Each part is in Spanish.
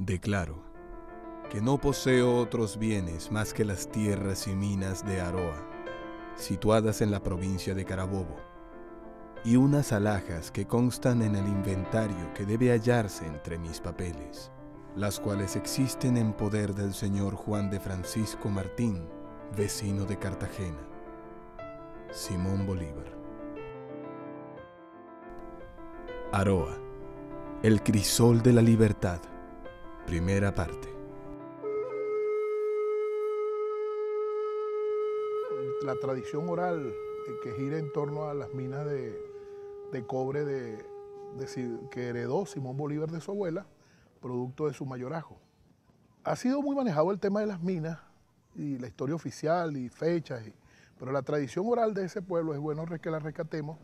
Declaro que no poseo otros bienes más que las tierras y minas de Aroa, situadas en la provincia de Carabobo, y unas alhajas que constan en el inventario que debe hallarse entre mis papeles, las cuales existen en poder del señor Juan de Francisco Martín, vecino de Cartagena. Simón Bolívar. Aroa, el crisol de la libertad. Primera parte. La tradición oral que gira en torno a las minas de cobre que heredó Simón Bolívar de su abuela, producto de su mayorazgo. Ha sido muy manejado el tema de las minas y la historia oficial y fechas, pero la tradición oral de ese pueblo es bueno que la rescatemos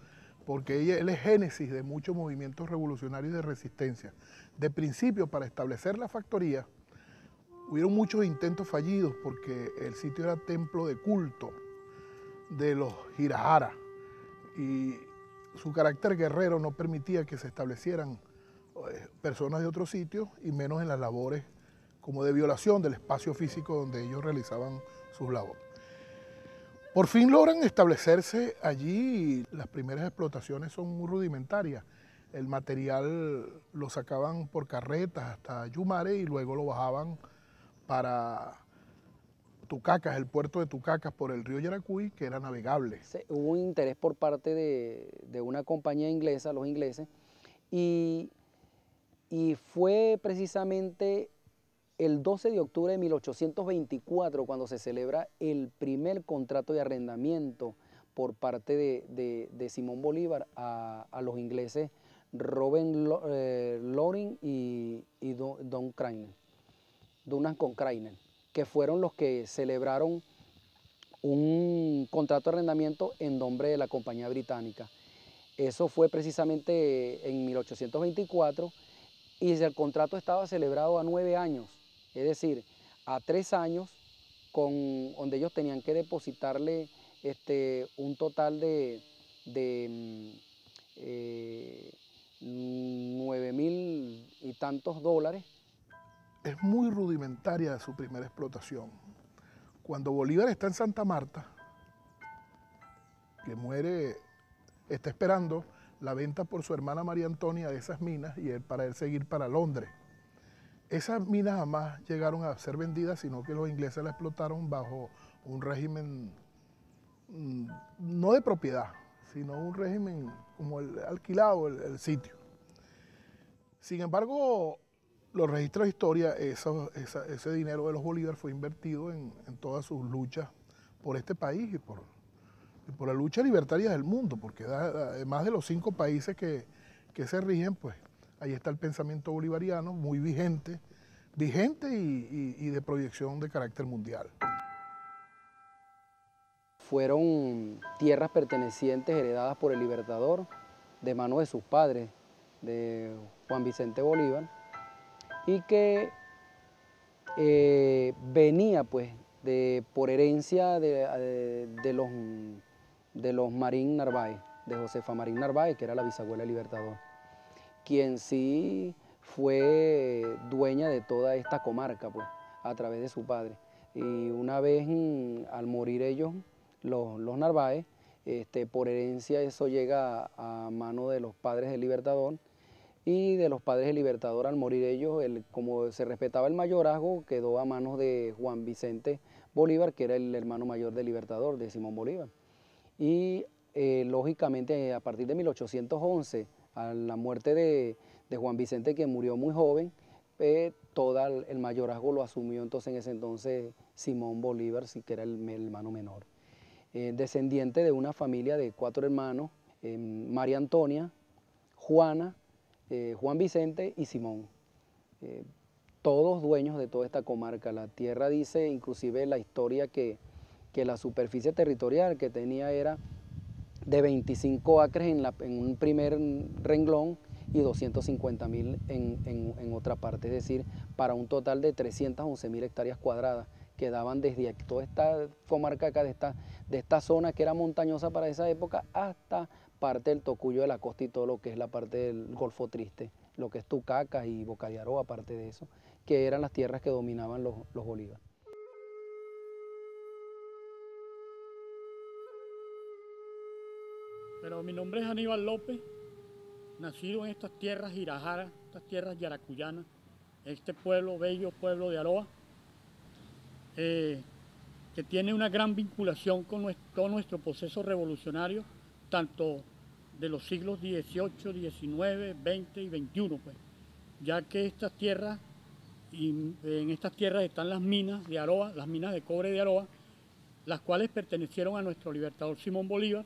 porque él es génesis de muchos movimientos revolucionarios de resistencia. De principio, para establecer la factoría, hubieron muchos intentos fallidos porque el sitio era templo de culto de los Jirajara y su carácter guerrero no permitía que se establecieran personas de otros sitios y menos en las labores como de violación del espacio físico donde ellos realizaban sus labores. Por fin logran establecerse allí y las primeras explotaciones son muy rudimentarias. El material lo sacaban por carretas hasta Yumare y luego lo bajaban para Tucacas, el puerto de Tucacas por el río Yaracuy, que era navegable. Hubo un interés por parte de una compañía inglesa, los ingleses, y fue precisamente el 12 de octubre de 1824 cuando se celebra el primer contrato de arrendamiento por parte de Simón Bolívar a los ingleses Robert Loring y Duncan Crainer, que fueron los que celebraron un contrato de arrendamiento en nombre de la compañía británica. Eso fue precisamente en 1824 y el contrato estaba celebrado a 9 años, es decir, a 3 años, donde ellos tenían que depositarle un total de 9.000 y tantos dólares. Es muy rudimentaria su primera explotación. Cuando Bolívar está en Santa Marta, que muere, está esperando la venta por su hermana María Antonia de esas minas y para él seguir para Londres. Esas minas jamás llegaron a ser vendidas, sino que los ingleses la explotaron bajo un régimen no de propiedad, sino un régimen como el alquilado, el sitio. Sin embargo, los registros de historia, ese dinero de los Bolívar fue invertido en todas sus luchas por este país y por la lucha libertaria del mundo, porque además de los 5 países que se rigen, pues ahí está el pensamiento bolivariano muy vigente y de proyección de carácter mundial. Fueron tierras pertenecientes, heredadas por el Libertador, de mano de sus padres, de Juan Vicente Bolívar, y que venía pues por herencia de los Marín Narváez, de Josefa Marín Narváez, que era la bisabuela del Libertador, quien sí fue dueña de toda esta comarca pues, a través de su padre. Y una vez al morir ellos, los Narváez, por herencia eso llega a mano de los padres del Libertador, y de los padres del Libertador al morir ellos, como se respetaba el mayorazgo, quedó a manos de Juan Vicente Bolívar, que era el hermano mayor del Libertador, de Simón Bolívar. Y lógicamente a partir de 1811, a la muerte de Juan Vicente, que murió muy joven, todo el mayorazgo lo asumió entonces en ese entonces Simón Bolívar, que era el hermano menor. Descendiente de una familia de 4 hermanos, María Antonia, Juana, Juan Vicente y Simón, todos dueños de toda esta comarca. La tierra dice, inclusive la historia, que la superficie territorial que tenía era de 25 acres en un primer renglón y 250.000 en otra parte, es decir, para un total de 311.000 hectáreas cuadradas que daban desde aquí, toda esta comarca acá, de esta zona que era montañosa para esa época, hasta parte del Tocuyo de la Costa y todo lo que es la parte del Golfo Triste, lo que es Tucacas y Boca de Aroa, aparte de eso, que eran las tierras que dominaban los Bolívar. Pero mi nombre es Aníbal López, nacido en estas tierras Girajara, estas tierras yaracuyanas, este pueblo, bello pueblo de Aroa, que tiene una gran vinculación con todo nuestro proceso revolucionario, tanto de los siglos XVIII, XIX, XX y XXI, pues, ya que estas tierras, en estas tierras están las minas de Aroa, las minas de cobre de Aroa, las cuales pertenecieron a nuestro libertador Simón Bolívar,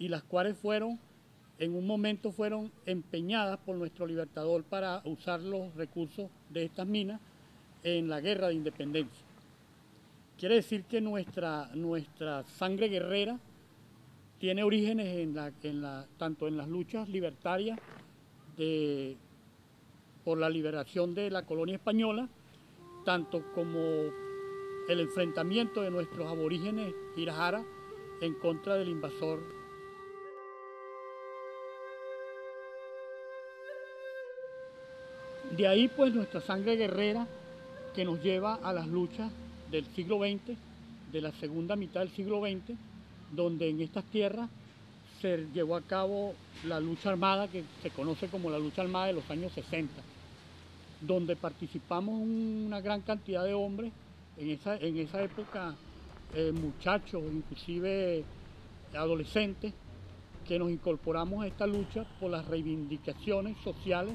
y las cuales en un momento fueron empeñadas por nuestro libertador para usar los recursos de estas minas en la guerra de independencia. Quiere decir que nuestra sangre guerrera tiene orígenes tanto en las luchas libertarias por la liberación de la colonia española, tanto como el enfrentamiento de nuestros aborígenes Girajara en contra del invasor. De ahí pues nuestra sangre guerrera que nos lleva a las luchas del siglo XX, de la segunda mitad del siglo XX, donde en estas tierras se llevó a cabo la lucha armada que se conoce como la lucha armada de los años 60, donde participamos una gran cantidad de hombres, en esa época muchachos, inclusive adolescentes, que nos incorporamos a esta lucha por las reivindicaciones sociales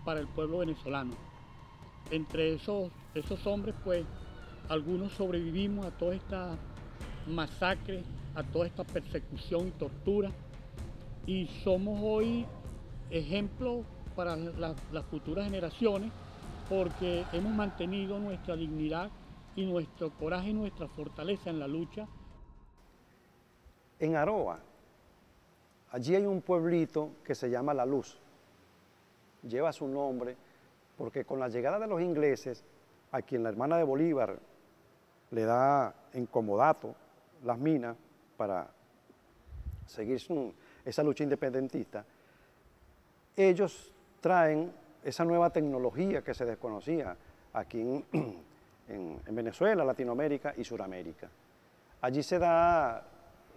para el pueblo venezolano. Entre esos hombres, pues, algunos sobrevivimos a toda esta masacre, a toda esta persecución y tortura, y somos hoy ejemplo para las futuras generaciones, porque hemos mantenido nuestra dignidad y nuestro coraje y nuestra fortaleza en la lucha. En Aroa, allí hay un pueblito que se llama La Luz. Lleva su nombre porque con la llegada de los ingleses, a quien la hermana de Bolívar le da en comodato las minas para seguir esa lucha independentista, ellos traen esa nueva tecnología que se desconocía aquí en Venezuela, Latinoamérica y Suramérica. Allí se da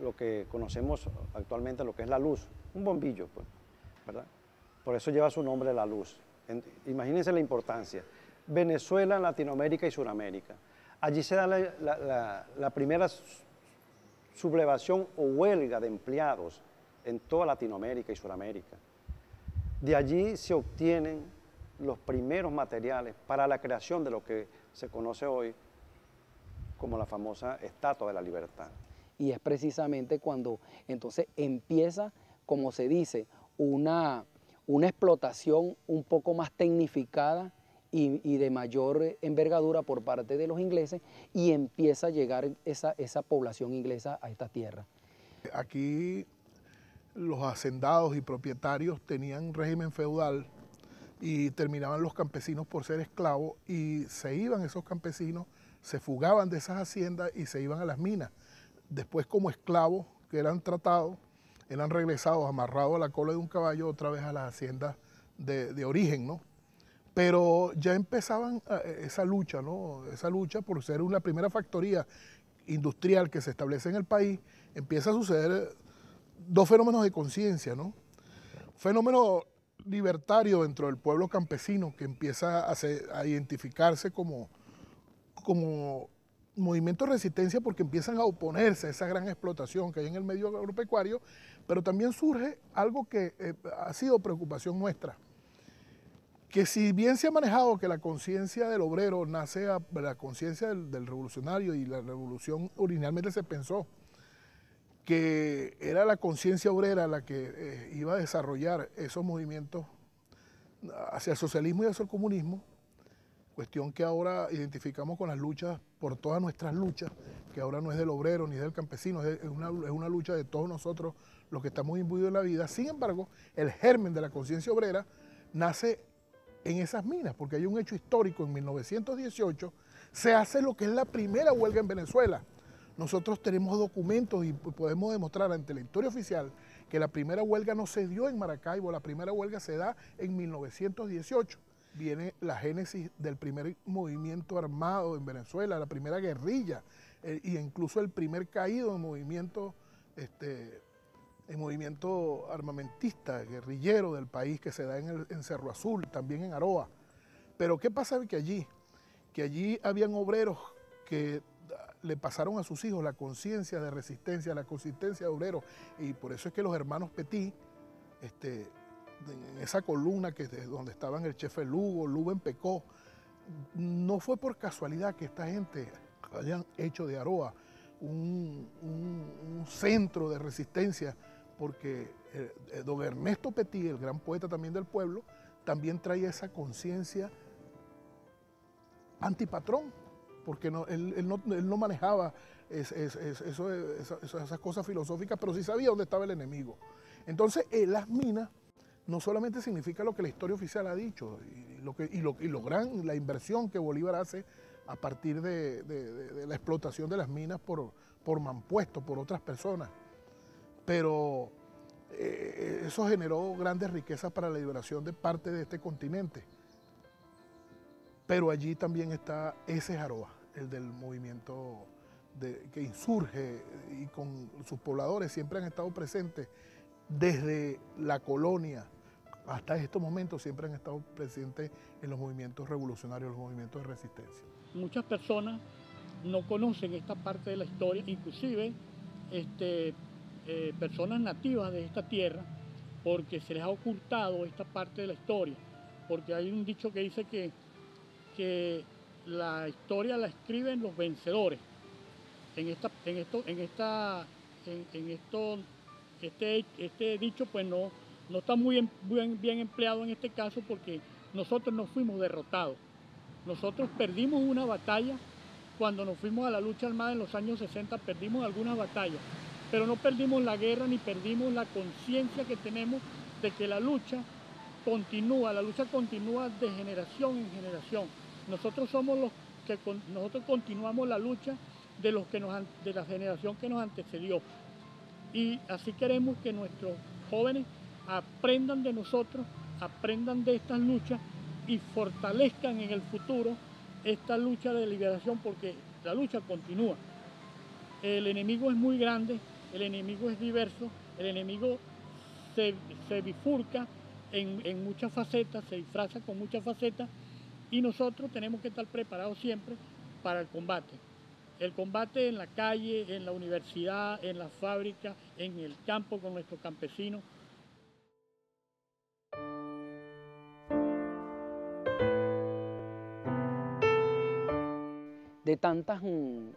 lo que conocemos actualmente, lo que es la luz, un bombillo, pues, ¿verdad? Por eso lleva su nombre La Luz. Imagínense la importancia. Venezuela, Latinoamérica y Suramérica. Allí se da la primera sublevación o huelga de empleados en toda Latinoamérica y Suramérica. De allí se obtienen los primeros materiales para la creación de lo que se conoce hoy como la famosa Estatua de la Libertad. Y es precisamente cuando entonces empieza, como se dice, una explotación un poco más tecnificada y de mayor envergadura por parte de los ingleses, y empieza a llegar esa población inglesa a esta tierra. Aquí los hacendados y propietarios tenían régimen feudal y terminaban los campesinos por ser esclavos, y se iban esos campesinos, se fugaban de esas haciendas y se iban a las minas. Después, como esclavos que eran tratados, eran regresados amarrados a la cola de un caballo otra vez a las haciendas de origen, ¿no? Pero ya empezaban esa lucha, ¿no? Esa lucha por ser una primera factoría industrial que se establece en el país. Empieza a suceder dos fenómenos de conciencia, ¿no? Fenómeno libertario dentro del pueblo campesino, que empieza a identificarse como movimiento de resistencia, porque empiezan a oponerse a esa gran explotación que hay en el medio agropecuario, pero también surge algo que ha sido preocupación nuestra, que si bien se ha manejado que la conciencia del obrero nace de la conciencia del revolucionario, y la revolución originalmente se pensó que era la conciencia obrera la que iba a desarrollar esos movimientos hacia el socialismo y hacia el comunismo, cuestión que ahora identificamos con las luchas, por todas nuestras luchas, que ahora no es del obrero ni del campesino, es una lucha de todos nosotros los que estamos imbuidos en la vida. Sin embargo, el germen de la conciencia obrera nace en esas minas, porque hay un hecho histórico. En 1918 se hace lo que es la primera huelga en Venezuela. Nosotros tenemos documentos y podemos demostrar ante la historia oficial que la primera huelga no se dio en Maracaibo, la primera huelga se da en 1918. viene la génesis del primer movimiento armado en Venezuela, la primera guerrilla, e incluso el primer caído en movimiento armamentista, guerrillero del país que se da en Cerro Azul, también en Aroa. Pero ¿qué pasa? Que allí habían obreros que le pasaron a sus hijos la conciencia de resistencia, la consistencia de obreros, y por eso es que los hermanos Petit, en esa columna donde estaban el Chefe Lugo, Lugo en Pecó, no fue por casualidad que esta gente hayan hecho de Aroa un centro de resistencia, porque don Ernesto Petit, el gran poeta también del pueblo, también traía esa conciencia antipatrón, porque él no manejaba esas cosas filosóficas, pero sí sabía dónde estaba el enemigo. Entonces, las minas no solamente significa lo que la historia oficial ha dicho, la inversión que Bolívar hace a partir de la explotación de las minas por Mampuesto, por otras personas, pero eso generó grandes riquezas para la liberación de parte de este continente. Pero allí también está ese Aroa, el del movimiento que insurge, y con sus pobladores siempre han estado presentes desde la colonia hasta estos momentos, siempre han estado presentes en los movimientos revolucionarios, los movimientos de resistencia. Muchas personas no conocen esta parte de la historia, inclusive personas nativas de esta tierra, porque se les ha ocultado esta parte de la historia, porque hay un dicho que dice que la historia la escriben los vencedores. Este dicho pues no está muy bien empleado en este caso, porque nosotros no fuimos derrotados. Nosotros perdimos una batalla cuando nos fuimos a la lucha armada en los años 60, perdimos algunas batallas, pero no perdimos la guerra ni perdimos la conciencia que tenemos de que la lucha continúa de generación en generación. Nosotros nosotros continuamos la lucha de la generación que nos antecedió. Y así queremos que nuestros jóvenes aprendan de nosotros, aprendan de estas luchas y fortalezcan en el futuro esta lucha de liberación, porque la lucha continúa. El enemigo es muy grande, el enemigo es diverso, el enemigo se bifurca en muchas facetas, se disfraza con muchas facetas, y nosotros tenemos que estar preparados siempre para el combate. El combate en la calle, en la universidad, en la fábrica, en el campo con nuestros campesinos. De tantas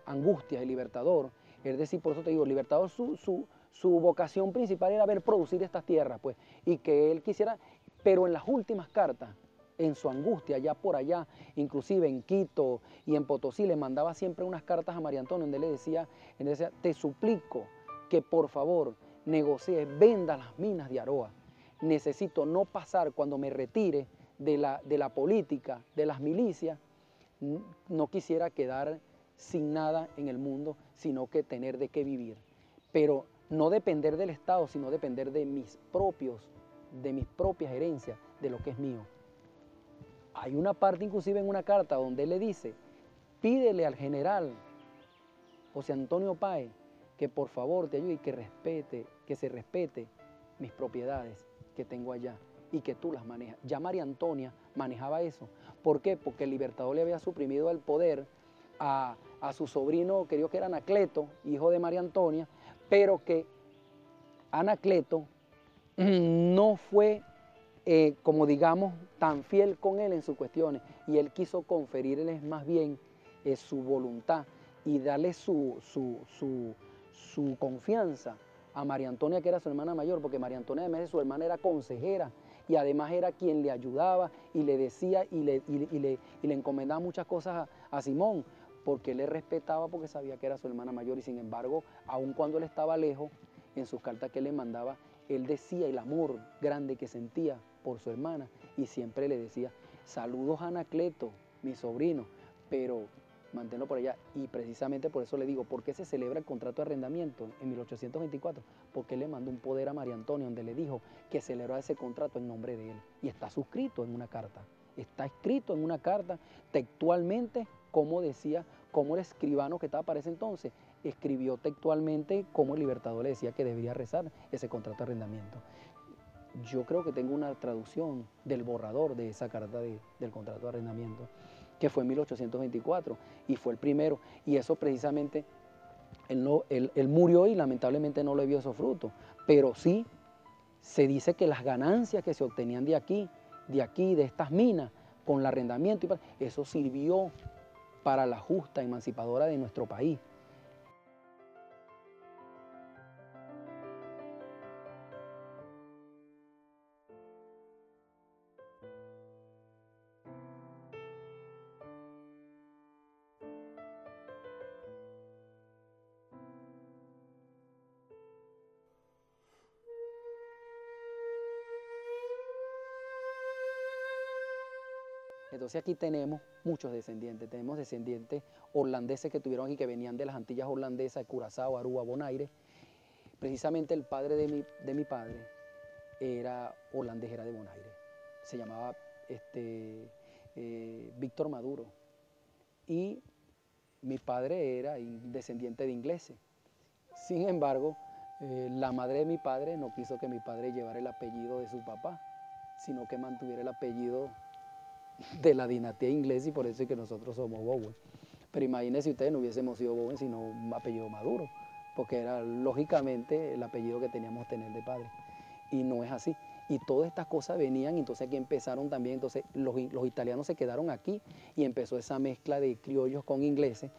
angustias, el Libertador, es decir, por eso te digo, el Libertador su vocación principal era ver producir estas tierras, pues, y que él quisiera, pero en las últimas cartas, en su angustia, allá por allá, inclusive en Quito y en Potosí, le mandaba siempre unas cartas a María Antonia, donde le decía, te suplico que por favor negocies, venda las minas de Aroa. Necesito no pasar, cuando me retire de la política, de las milicias, no quisiera quedar sin nada en el mundo, sino que tener de qué vivir. Pero no depender del Estado, sino depender de mis propias herencias, de lo que es mío. Hay una parte inclusive en una carta donde él le dice, pídele al general José Antonio Páez que por favor te ayude y que se respete mis propiedades que tengo allá y que tú las manejas. Ya María Antonia manejaba eso. ¿Por qué? Porque el Libertador le había suprimido el poder a su sobrino, que era Anacleto, hijo de María Antonia, pero que Anacleto no fue, como digamos, tan fiel con él en sus cuestiones, y él quiso conferirles más bien su voluntad y darle su confianza a María Antonia, que era su hermana mayor, porque María Antonia, además de su hermana, era consejera y además era quien le ayudaba y le decía y le encomendaba muchas cosas a Simón, porque él le respetaba, porque sabía que era su hermana mayor. Y sin embargo, aun cuando él estaba lejos, en sus cartas que él le mandaba, él decía el amor grande que sentía por su hermana, y siempre le decía, saludos a Anacleto, mi sobrino, pero manténlo por allá. Y precisamente por eso le digo, ¿por qué se celebra el contrato de arrendamiento en 1824? Porque él le mandó un poder a María Antonia, donde le dijo que celebrara ese contrato en nombre de él, y está suscrito en una carta. Está escrito en una carta textualmente cómo decía, cómo el escribano que estaba para ese entonces escribió textualmente cómo el Libertador le decía que debería rezar ese contrato de arrendamiento. Yo creo que tengo una traducción del borrador de esa carta del contrato de arrendamiento, que fue en 1824 y fue el primero, y eso precisamente, él murió y lamentablemente no le vio esos frutos, pero sí se dice que las ganancias que se obtenían de aquí, de estas minas, con el arrendamiento, eso sirvió para la justa emancipadora de nuestro país. Entonces aquí tenemos muchos descendientes, tenemos descendientes holandeses que tuvieron aquí, que venían de las Antillas holandesas, de Curazao, Aruba, Bonaire. Precisamente el padre de mi padre era holandés, era de Bonaire. Se llamaba Víctor Maduro. Y mi padre era descendiente de ingleses. Sin embargo, la madre de mi padre no quiso que mi padre llevara el apellido de su papá, sino que mantuviera el apellido de la dinastía inglesa, y por eso es que nosotros somos Bowen. Pero imagínense ustedes, no hubiésemos sido Bowen sino un apellido Maduro, porque era lógicamente el apellido que teníamos que tener de padre. Y no es así. Y todas estas cosas venían, entonces aquí empezaron también, entonces los italianos se quedaron aquí y empezó esa mezcla de criollos con ingleses.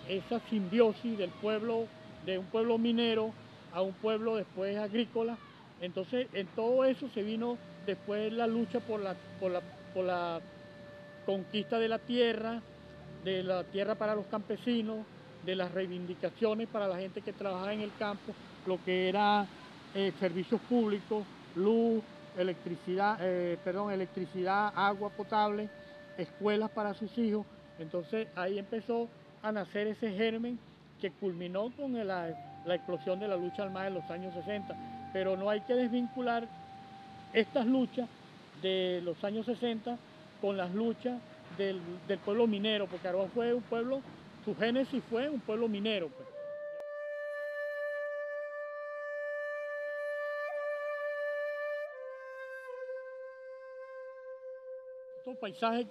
Esa simbiosis del pueblo, de un pueblo minero a un pueblo después agrícola. Entonces en todo eso se vino después la lucha por la conquista de la tierra para los campesinos, de las reivindicaciones para la gente que trabajaba en el campo, lo que era servicios públicos, luz, electricidad, agua potable, escuelas para sus hijos. Entonces ahí empezó a nacer ese germen que culminó con la explosión de la lucha armada en los años 60. Pero no hay que desvincular estas luchas de los años 60 con las luchas del pueblo minero, porque Aroa fue un pueblo, su génesis fue un pueblo minero, pues. Estos paisajes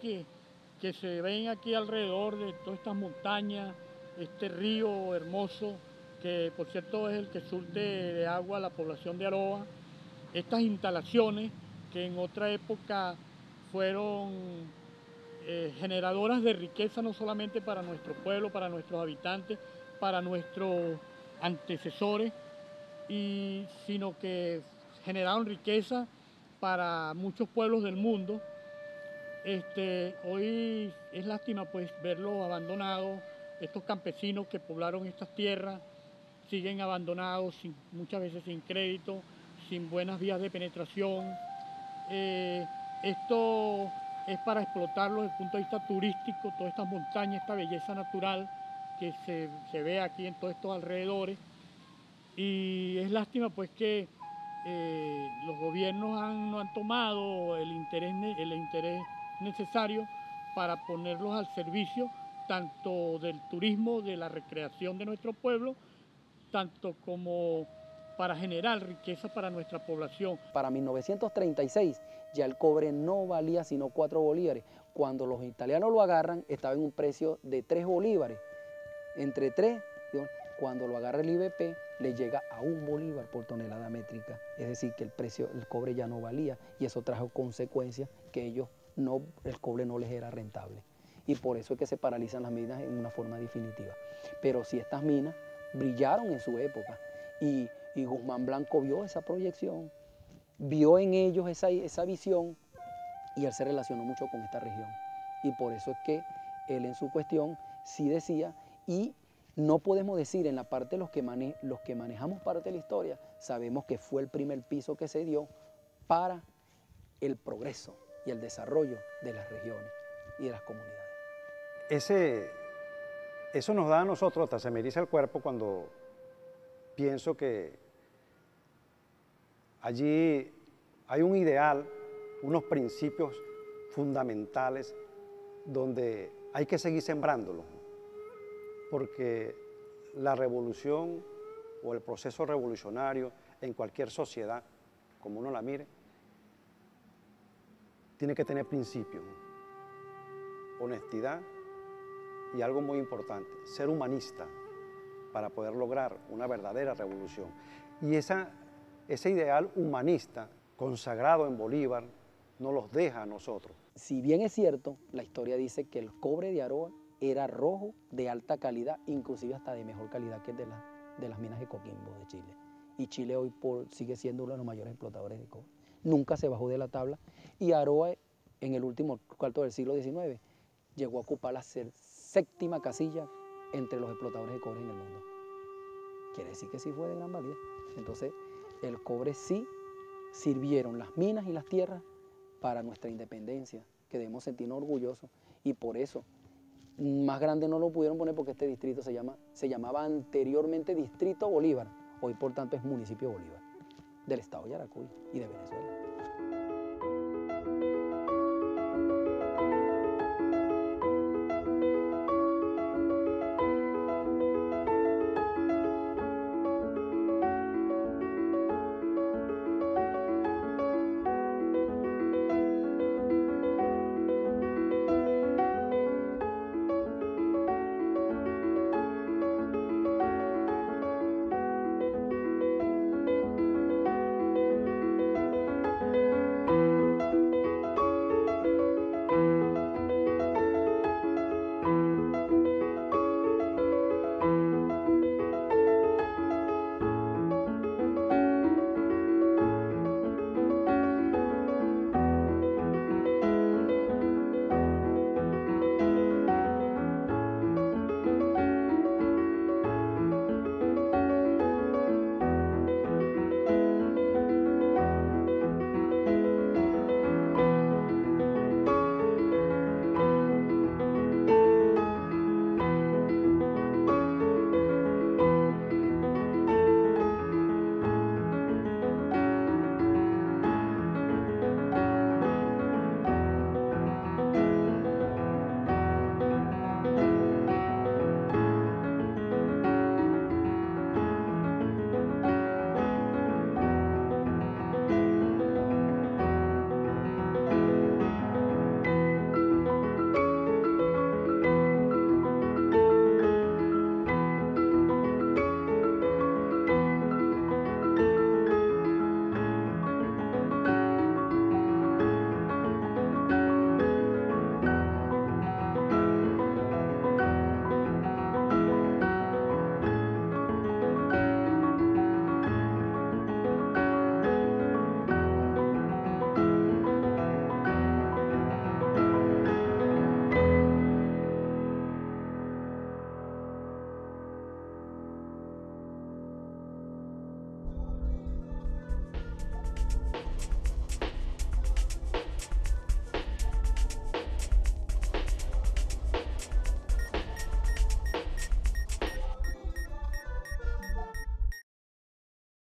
que se ven aquí alrededor de todas estas montañas, este río hermoso, que por cierto es el que surte de agua a la población de Aroa, estas instalaciones que en otra época fueron generadoras de riqueza no solamente para nuestro pueblo, para nuestros habitantes, para nuestros antecesores, sino que generaron riqueza para muchos pueblos del mundo. Hoy es lástima pues verlos abandonados, estos campesinos que poblaron estas tierras siguen abandonados, muchas veces sin crédito, sin buenas vías de penetración. Esto es para explotarlo desde el punto de vista turístico, todas estas montañas, esta belleza natural que se ve aquí en todos estos alrededores. Y es lástima pues que los gobiernos no han tomado el interés necesario para ponerlos al servicio tanto del turismo, de la recreación de nuestro pueblo, tanto como para generar riqueza para nuestra población. Para 1936 ya el cobre no valía sino 4 bolívares. Cuando los italianos lo agarran estaba en un precio de 3 bolívares. Entre 3, cuando lo agarra el IBP, le llega a 1 bolívar por tonelada métrica. Es decir, que el cobre ya no valía, y eso trajo consecuencias que el cobre no les era rentable. Y por eso es que se paralizan las minas en una forma definitiva. Pero si estas minas brillaron en su época, y Guzmán Blanco vio esa proyección, vio en ellos esa visión, y él se relacionó mucho con esta región. Y por eso es que él en su cuestión sí decía, y no podemos decir en la parte los que manejamos parte de la historia, sabemos que fue el primer piso que se dio para el progreso y el desarrollo de las regiones y de las comunidades. Eso nos da a nosotros, hasta se me eriza el cuerpo cuando pienso que allí hay un ideal unos principios fundamentales donde hay que seguir sembrándolos, porque la revolución o el proceso revolucionario en cualquier sociedad, como uno la mire, tiene que tener principios, honestidad y algo muy importante, ser humanista para poder lograr una verdadera revolución. Y ese ideal humanista consagrado en Bolívar nos los deja a nosotros. Si bien es cierto, la historia dice que el cobre de Aroa era rojo de alta calidad, inclusive hasta de mejor calidad que el de las minas de Coquimbo de Chile. Y Chile hoy sigue siendo uno de los mayores explotadores de cobre. Nunca se bajó de la tabla y Aroa en el último cuarto del siglo XIX llegó a ocupar la séptima casilla entre los explotadores de cobre en el mundo. Quiere decir que sí fue de gran valía. Entonces, el cobre sí sirvieron las minas y las tierras para nuestra independencia, que debemos sentirnos orgullosos. Y por eso, más grande no lo pudieron poner porque este distrito se llamaba anteriormente Distrito Bolívar. Hoy, por tanto, es Municipio Bolívar, del estado de Yaracuy y de Venezuela.